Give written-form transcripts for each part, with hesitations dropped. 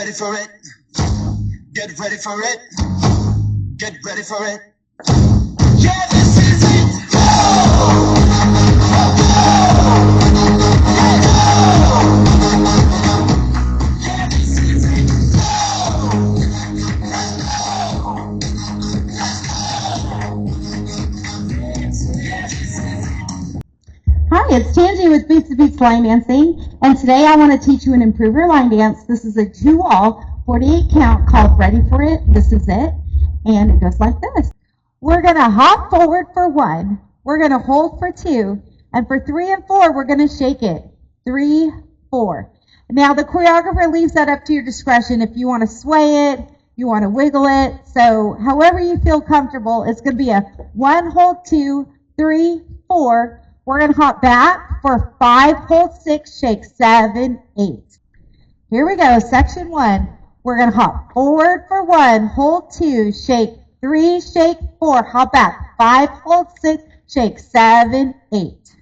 ready for it. Get ready for it. Get ready for it. Yeah, this is it. Go! Yeah, this is it. Hi, it's Tangi with BootsandBeatsLineDancing, and today I want to teach you an improver line dance. This is a 2-wall, 48 count called Ready for It. This is it, and it goes like this. We're going to hop forward for 1. We're going to hold for 2, and for 3 and 4, we're going to shake it. 3, 4. Now, the choreographer leaves that up to your discretion. If you want to sway it, you want to wiggle it. So, however you feel comfortable, it's going to be a 1, hold 2, 3, 4. We're going to hop back for 5, hold 6, shake 7, 8. Here we go, section 1. We're going to hop forward for 1, hold 2, shake 3, shake 4, hop back, 5, hold 6, shake 7, 8.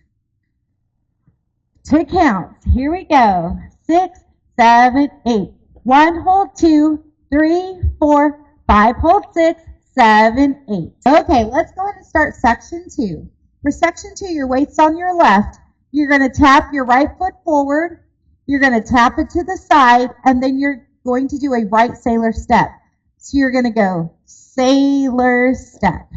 2 counts. Here we go. 6, 7, 8. 1, hold 2, 3, 4, 5, hold 6, 7, 8. Okay, let's go ahead and start section 2. For section 2, your weight's on your left. You're going to tap your right foot forward. You're going to tap it to the side, and then you're going to do a right sailor step. So you're going to go sailor step.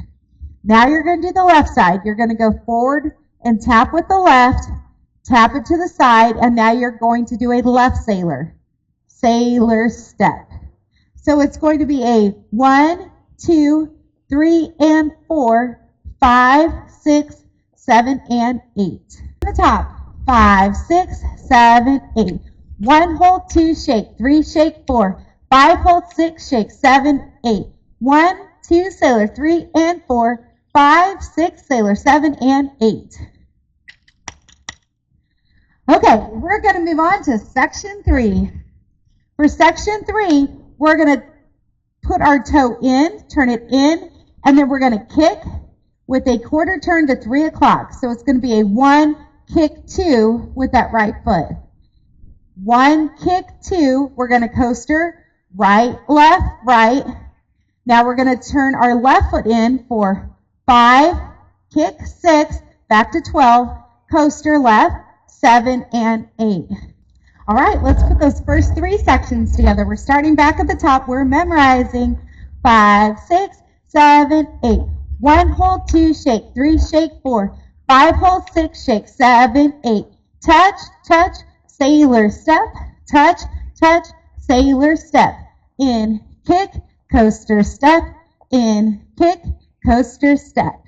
Now you're going to do the left side. You're going to go forward and tap with the left, tap it to the side, and now you're going to do a left sailor step. So it's going to be a 1, 2, 3, and 4, 5, 6, 7, and 8. On the top, 5, 6, 7, 8. 1, hold 2, shake 3, shake 4. 5, hold 6, shake 7, 8. 1, 2, sailor 3 and 4. 5, 6, sailor 7, and 8. Okay, we're going to move on to section 3. For section 3, we're going to put our toe in, turn it in, and then we're going to kick with a quarter turn to 3 o'clock. So it's going to be a 1, kick 2 with that right foot. 1, kick 2. We're going to coaster right, left, right. Now we're going to turn our left foot in for 5, kick 6, back to 12, coaster left, 7, and 8. All right, let's put those first 3 sections together. We're starting back at the top. We're memorizing 5, 6, 7, 8. 1, hold 2, shake 3, shake 4. 5, hold 6, shake 7, 8. Touch, touch, sailor step. Touch, touch, sailor step. In, kick, coaster step. In, kick, coaster step.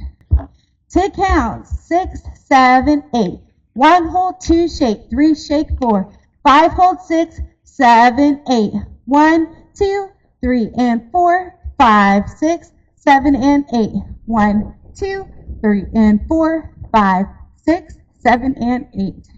2 counts. 6, 7, 8. 1, hold 2, shake 3, shake 4. 5, hold 6, 7, 8. 1, 2, 3, and 4. 5, 6, 7, and 8. 1, 2, 3, and 4, 5, 6, 7, and 8.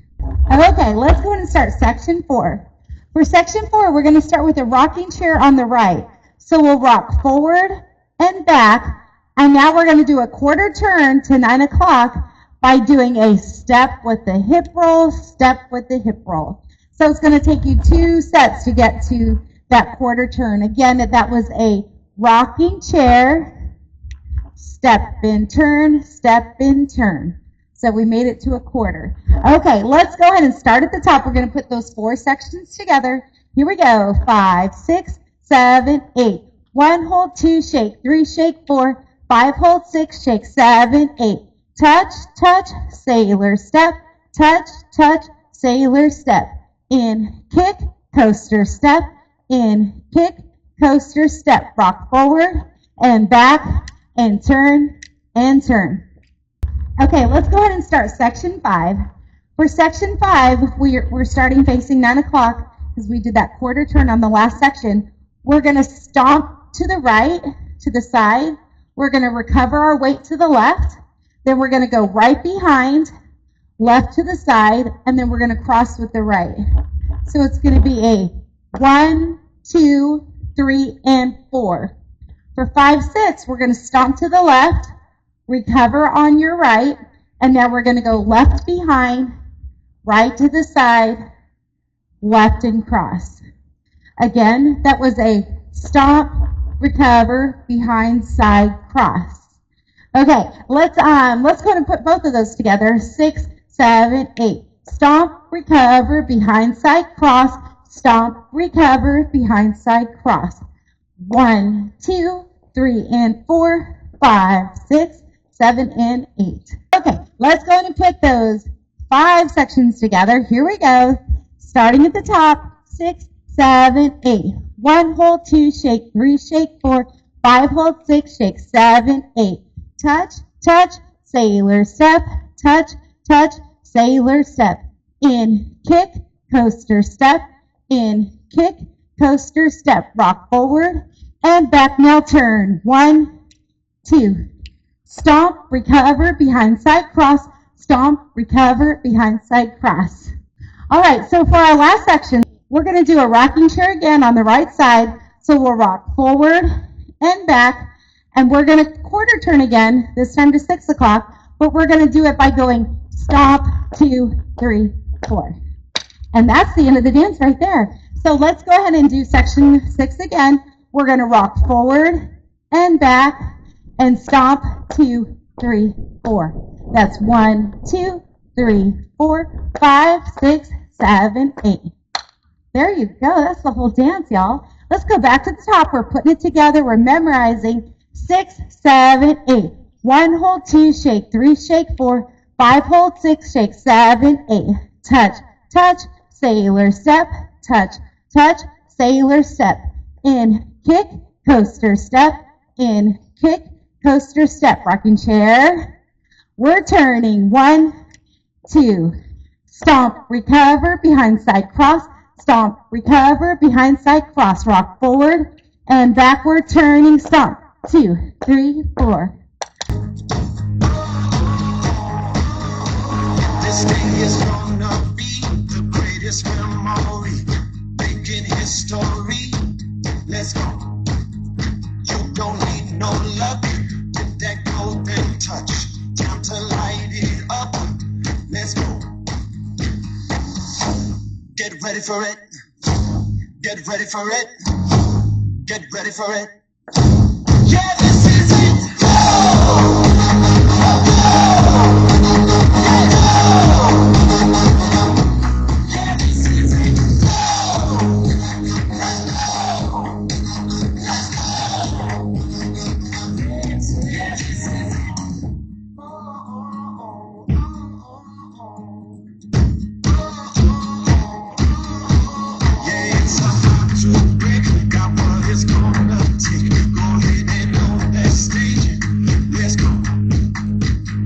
Okay, let's go ahead and start section 4. For section 4, we're going to start with a rocking chair on the right. So we'll rock forward and back, and now we're going to do a quarter turn to 9 o'clock by doing a step with the hip roll, step with the hip roll. So it's going to take you 2 sets to get to that quarter turn. Again, that was a rocking chair, step in, turn, step in, turn. So we made it to a quarter. Okay, let's go ahead and start at the top. We're going to put those 4 sections together. Here we go. 5, 6, 7, 8. 1, hold 2, shake 3, shake 4. 5, hold 6, shake 7, 8. Touch, touch, sailor step. Touch, touch, sailor step. In, kick, coaster step. In, kick, coaster step. Rock forward and back and turn and turn. Okay, let's go ahead and start section 5. For section 5, we're starting facing 9 o'clock because we did that quarter turn on the last section. We're going to stomp to the right, to the side. We're going to recover our weight to the left. Then we're going to go right behind, left to the side, and then we're going to cross with the right. So it's going to be a 1, 2, 3, and 4. For 5, 6, we're going to stomp to the left, recover on your right, and now we're going to go left behind, right to the side, left and cross. Again, that was a stomp, recover, behind, side, cross. Okay, let's go ahead and put both of those together. 6, 7, 8. Stomp, recover, behind, side, cross. Stomp, recover, behind, side, cross. 1, 2, 3, and 4, 5, 6, 7, and 8. Okay, let's go ahead and put those 5 sections together. Here we go. Starting at the top, 6, 7, 8. 1, hold, 2, shake, 3, shake, 4, 5, hold, 6, shake, 7, 8. Touch, touch, sailor step, touch, touch, sailor step. In, kick, coaster step, in, kick, coaster step. Rock forward and back. Now turn. 1, 2. Stomp, recover, behind, side, cross. Stomp, recover, behind, side, cross. All right, so for our last section, we're going to do a rocking chair again on the right side. So we'll rock forward and back. And we're going to quarter turn again, this time to 6 o'clock, but we're going to do it by going stomp, 2, 3, 4. And that's the end of the dance right there. So let's go ahead and do section 6 again. We're going to rock forward and back and stomp, 2, 3, 4. That's 1, 2, 3, 4, 5, 6, 7, 8. There you go. That's the whole dance, y'all. Let's go back to the top. We're putting it together. We're memorizing 6, 7, 8. 1, hold, 2, shake, 3, shake, 4, 5, hold, 6, shake, 7, 8. Touch, touch, sailor step, touch, touch, sailor step. In, kick, coaster step, in, kick, coaster step. Rocking chair. We're turning. 1, 2. Stomp, recover, behind, side, cross. Stomp, recover, behind, side, cross. Rock forward and backward, turning, stomp. 2, 3, 4. This day is gonna be the greatest memory, making history. Let's go. You don't need no luck with that golden touch. Time to light it up. Let's go. Get ready for it. Get ready for it. Get ready for it. Yeah, this is it. Go! Yeah, this is it. Yeah, this is it. Yeah, it's about to break. Got what it's gonna take. Go ahead and on that stage. Let's go.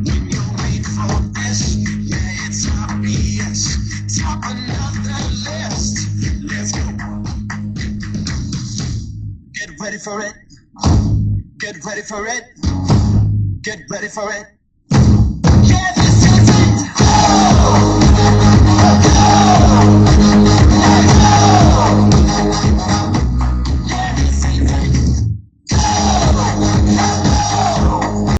When you wait for this, yeah, it's obvious. Top another list. Let's go. Get ready for it. Get ready for it. Get ready for it.